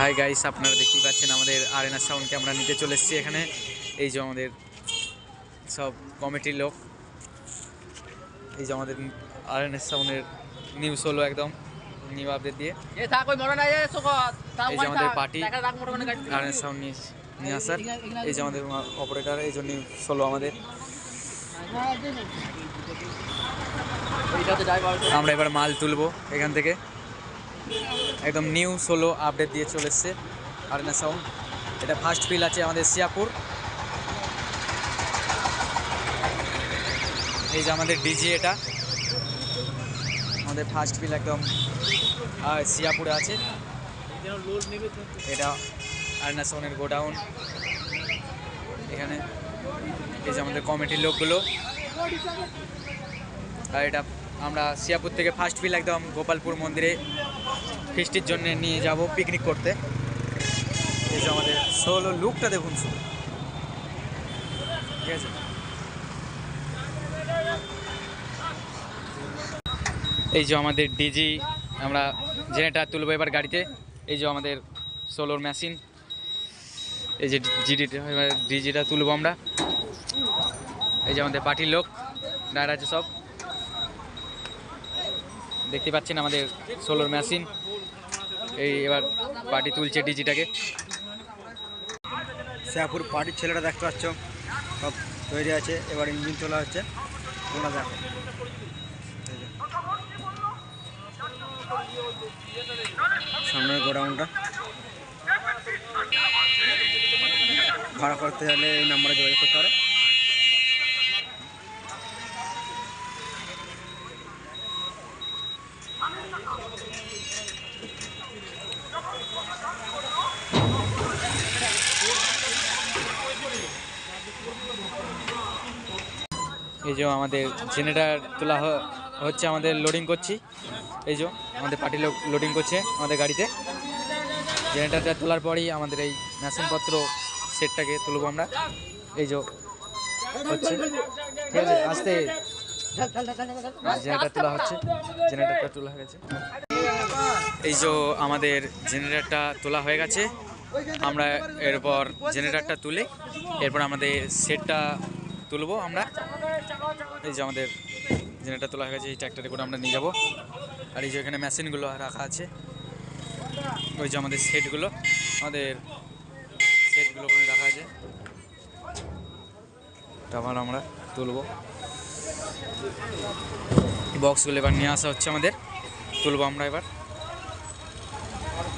Hi guys, আপনারা দেখতেই পাচ্ছেন আমাদের আরেনা সাউন্ডকে আমরা নিতে চলে এসেছি এখানে। এই যে আমাদের সব কমিটির লোক, এই যে আমাদের আরেনা সাউন্ডের নিউজ হলো একদম নিউ আপডেট দিয়ে। এই যে আমাদের পার্টি আরেনা সাউন্ড নিয়ে আসার, এই যে আমাদের অপারেটর, এই জন্য নিউজ হলো আমাদের। আমরা এবার মাল তুলবো এখান থেকে, একদম নিউ সোলো আপডেট দিয়ে চলে এসছে আরেনা সাউন্ড। এটা ফার্স্ট ফিল আছে আমাদের শিয়াপুর। এই যে আমাদের ডিজি, এটা আমাদের ফার্স্ট ফিল একদম শিয়াপুরে আছে। এটা আরেনা সাউন্ডের গোডাউন এখানে। এই যে আমাদের কমিটির লোকগুলো। আর এটা আমরা শিয়াপুর থেকে ফার্স্ট ফিল একদম গোপালপুর মন্দিরে ফিস্টির জন্য নিয়ে যাব পিকনিক করতে। এই যে আমাদের সোলো লুকটা দেখুন শুধু, ঠিক আছে। এই যে আমাদের ডিজি, আমরা জেনারেটর তুলবো এবার গাড়িতে। এই যে আমাদের সোলোর মেশিন, এই যে ডিজিটা তুলবো আমরা। এই যে আমাদের পার্টির লোক দাঁড়া আছে সব, দেখতে পাচ্ছেন আমাদের সোলোর মেশিন। এই এবার পার্টি তুলছে ডিজিটাকে। শিয়াপুর পার্টির ছেলেরা দেখতে পাচ্ছ সব তৈরি আছে, এবার ইঞ্জিন তোলা হচ্ছে, তোমরা দেখো। সামনের গোডাউনটা ভাড়া করতে হলে এই নাম্বারে যোগাযোগ করতে পারে। এই যে আমাদের জেনারেটর তোলা হচ্ছে, আমাদের লোডিং করছি। এই যে আমাদের পার্টির লোক লোডিং করছে আমাদের গাড়িতে। জেনারেটরটা তোলার পরেই আমাদের এই মেশিনপত্র সেটটাকে তুলবো আমরা। এই যে হচ্ছে, ঠিক আছে, আস্তে জেনারেটর তোলা হচ্ছে, জেনারেটরটা তোলা হয়ে গেছে। এই যে আমাদের জেনারেটরটা তোলা হয়ে গেছে। আমরা এরপর জেনারেটরটা তুলে এরপর আমাদের সেটটা তুলবো আমরা। এই যে আমাদের জেনারেটর তোলা হয়ে গেছে, এই ট্র্যাক্টরে করে আমরা নিয়ে যাবো। আর এই যে এখানে মেশিনগুলো রাখা আছে, ওই যে আমাদের সেটগুলো, আমাদের সেটগুলো ওখানে রাখা আছে, আবার আমরা তুলবো। বক্সগুলো এবার নিয়ে আসা হচ্ছে আমাদের, তুলবো আমরা এবার।